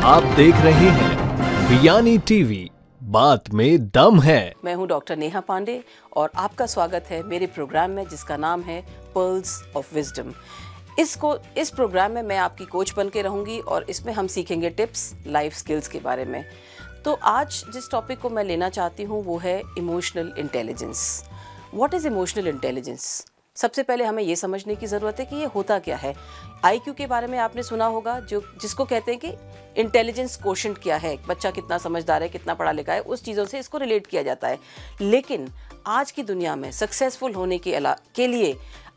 आप देख रहे हैं बियानी टीवी, बात में दम है। मैं हूं डॉक्टर नेहा पांडे और आपका स्वागत है मेरे प्रोग्राम में जिसका नाम है पर्ल्स ऑफ विजडम। इस प्रोग्राम में मैं आपकी कोच बन के रहूंगी और इसमें हम सीखेंगे टिप्स लाइफ स्किल्स के बारे में। तो आज जिस टॉपिक को मैं लेना चाहती हूं वो है emotional intelligence. What is emotional intelligence? सबसे पहले हमें ये समझने की ज़रूरत है कि ये होता क्या है। आईक्यू के बारे में आपने सुना होगा, जिसको कहते हैं कि इंटेलिजेंस कोशेंट क्या है, बच्चा कितना समझदार है, कितना पढ़ा लिखा है, उस चीज़ों से इसको रिलेट किया जाता है। लेकिन आज की दुनिया में सक्सेसफुल होने के लिए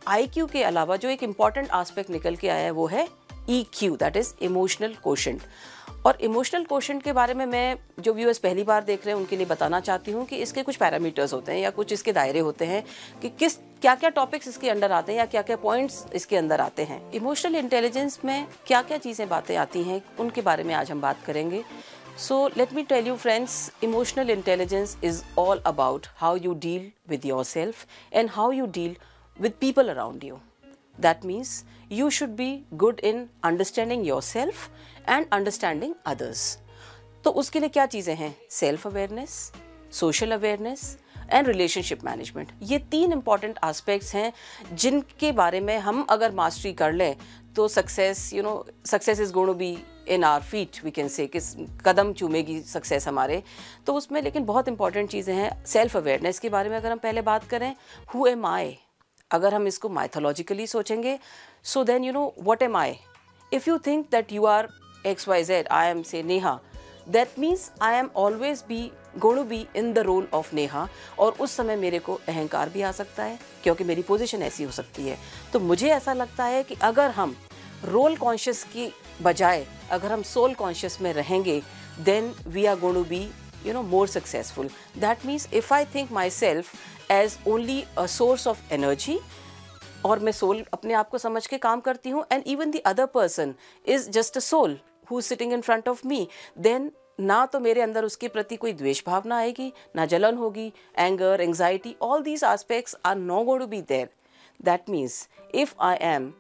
आईक्यू के अलावा जो एक इम्पॉर्टेंट एस्पेक्ट निकल के आया है वो है EQ, that is emotional quotient. और इमोशनल कोशेंट के बारे में मैं जो व्यूअर्स पहली बार देख रहे हैं उनके लिए बताना चाहती हूँ कि इसके कुछ पैरामीटर्स होते हैं या कुछ इसके दायरे होते हैं कि क्या क्या टॉपिक्स इसके अंडर आते हैं या क्या क्या पॉइंट्स इसके अंदर आते हैं। इमोशनल इंटेलिजेंस में क्या क्या बातें आती हैं उनके बारे में आज हम बात करेंगे। So let me tell you friends, emotional intelligence is all about how you deal with your self and how you deal with people around you. That means you should be good in understanding yourself and understanding others. तो उसके लिए क्या चीज़ें हैं? Self awareness, social awareness and relationship management. ये 3 important aspects हैं जिनके बारे में हम अगर मास्टरी कर लें तो success is going to be in our feet, we can say, किस कदम चूमेगी सक्सेस हमारे। तो उसमें लेकिन बहुत इंपॉर्टेंट चीज़ें हैं। सेल्फ अवेयरनेस के बारे में अगर हम पहले बात करें, हु एम आई, अगर हम इसको माइथोलॉजिकली सोचेंगे, so then what am I? If you think that you are XYZ, I am say Neha, that means I am always going to be in the role of Neha. और उस समय मेरे को अहंकार भी आ सकता है क्योंकि मेरी पोजीशन ऐसी हो सकती है। तो मुझे ऐसा लगता है कि अगर हम रोल कॉन्शियस की बजाय अगर हम सोल कॉन्शियस में रहेंगे, then we are going to be more successful. That means if I think myself as only a source of energy, और मैं सोल अपने आप को समझ के काम करती हूँ, and even the other person is just a soul who's sitting in front of me, then ना तो मेरे अंदर उसके प्रति कोई द्वेष भावना आएगी, ना जलन होगी, anger, anxiety, all these aspects are not going to be there. That means if I am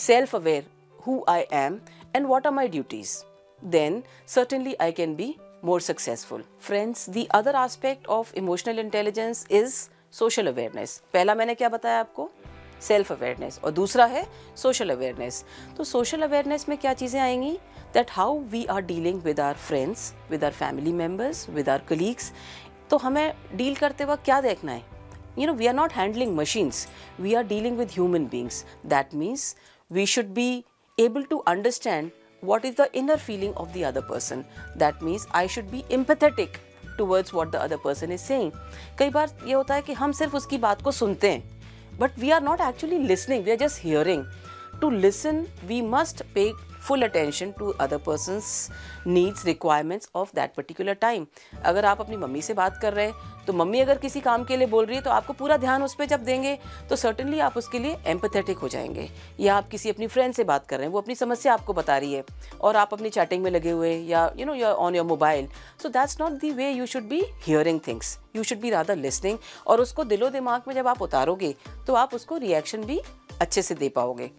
self-aware who I am and what are my duties, then certainly I can be more successful. Friends, the other aspect of emotional intelligence is social awareness. पहला मैंने क्या बताया आपको? Self awareness, और दूसरा है social awareness. तो social awareness में क्या चीज़ें आएंगी? That how we are dealing with our friends, with our family members, with our colleagues. तो हमें डील करते वक्त क्या देखना है? We are not handling machines, we are dealing with human beings. That means we should be able to understand what is the inner feeling of the other person. That means I should be empathetic towards what the other person is saying. कई बार ये होता है कि हम सिर्फ उसकी बात को सुनते हैं, but we are not actually listening, we are just hearing. To listen, we must pay full attention to other person's needs, requirements of that particular time. अगर आप अपनी मम्मी से बात कर रहे हैं तो मम्मी अगर किसी काम के लिए बोल रही है तो आपको पूरा ध्यान उस पर जब देंगे तो सर्टेनली आप उसके लिए एम्पैथेटिक हो जाएंगे। या आप किसी अपनी फ्रेंड से बात कर रहे हैं, वो अपनी समस्या आपको बता रही है और आप अपनी चैटिंग में लगे हुए या you are on your mobile, so that's not the way you should be hearing things, you should be rather listening. और उसको दिलो दिमाग में जब आप उतारोगे तो आप उसको रिएक्शन भी अच्छे से दे पाओगे।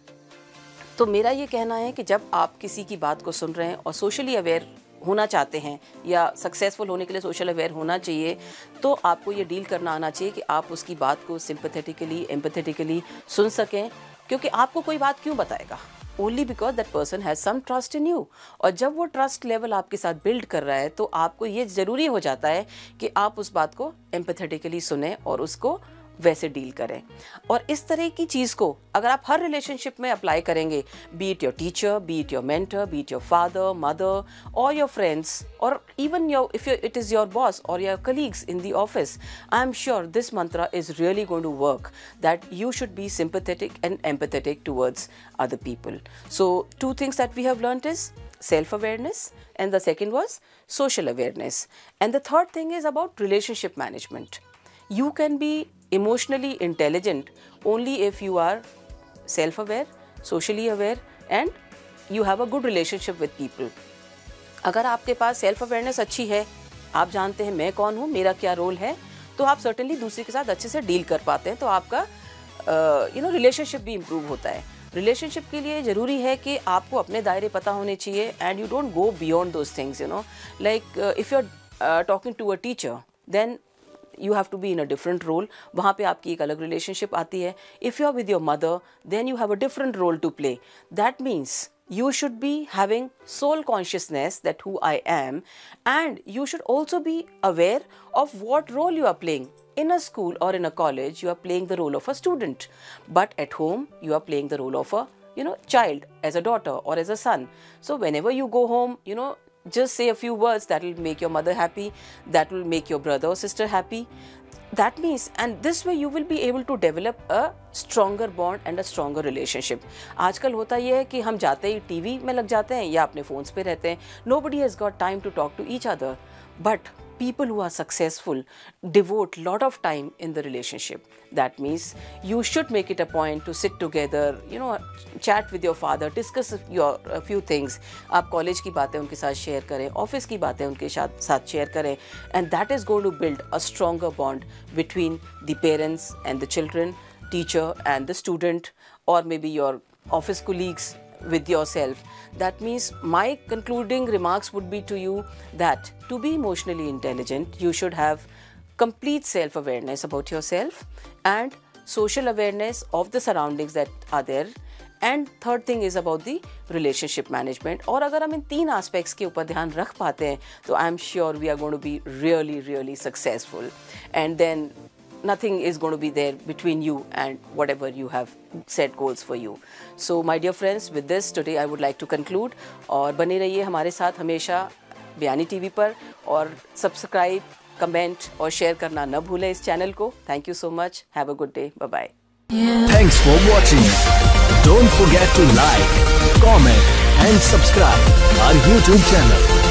तो मेरा ये कहना है कि जब आप किसी की बात को सुन रहे हैं और सोशली अवेयर होना चाहते हैं या सक्सेसफुल होने के लिए सोशल अवेयर होना चाहिए, तो आपको ये डील करना आना चाहिए कि आप उसकी बात को सिंपैथेटिकली, एम्पैथेटिकली सुन सकें। क्योंकि आपको कोई बात क्यों बताएगा? Only because that person has some trust in you. और जब वो ट्रस्ट लेवल आपके साथ बिल्ड कर रहा है तो आपको ये ज़रूरी हो जाता है कि आप उस बात को एम्पैथेटिकली सुने और उसको वैसे डील करें। और इस तरह की चीज़ को अगर आप हर रिलेशनशिप में अप्लाई करेंगे, be it your teacher, be it your mentor, be it your father, mother और योर फ्रेंड्स, और even if it is your boss और your colleagues in the office, I am sure this mantra is really going to work, that you should be sympathetic and empathetic towards other people. So 2 things that we have learnt is self-awareness, and the second was social awareness, and the third thing is about relationship management. You can be emotionally intelligent only if you are self-aware, socially aware, and you have a good relationship with people. अगर आपके पास self awareness अच्छी है, आप जानते हैं मैं कौन हूँ, मेरा क्या रोल है, तो आप सर्टेनली दूसरे के साथ अच्छे से डील कर पाते हैं, तो आपका रिलेशनशिप भी इम्प्रूव होता है। रिलेशनशिप के लिए ज़रूरी है कि आपको अपने दायरे पता होने चाहिए and you don't go beyond those things, you know, like if you are talking to a teacher then you have to be in a different role. वहाँ पे आपकी एक अलग relationship आती है. If you are with your mother, then you have a different role to play. That means you should be having soul consciousness that who I am, and you should also be aware of what role you are playing. In a school or in a college, you are playing the role of a student, but at home, you are playing the role of a, you know, child, as a daughter or as a son. So whenever you go home, you know, just say a few words that will make your mother happy, that will make your brother or sister happy. That means, and this way you will be able to develop a stronger bond and a stronger relationship. आजकल होता ये है कि हम जाते ही TV में लग जाते हैं या अपने फ़ोन्स पे रहते हैं. Nobody has got time to talk to each other. But people who are successful devote lot of time in the relationship. That means you should make it a point to sit together, you know, chat with your father, discuss your a few things. आप college की बातें उनके साथ share करें, office की बातें उनके साथ शेयर करें, and that is going to build a stronger bond between the parents and the children, teacher and the student, or maybe your office colleagues with yourself. That means my concluding remarks would be to you that to be emotionally intelligent, you should have complete self-awareness about yourself and social awareness of the surroundings that are there. And third thing is about the relationship management. और अगर हम इन 3 aspects के ऊपर ध्यान रख पाते हैं तो I am sure we are going to be really, really successful. And then nothing is going to be there between you and whatever you have set goals for you. So my dear friends, with this today I would like to conclude. और बने रहिए हमारे साथ हमेशा बयानी TV पर, और subscribe, comment और शेयर करना न भूलें इस चैनल को. Thank you so much. Have a good day. Bye bye. Thanks for watching. Don't forget to like, comment and subscribe our YouTube channel.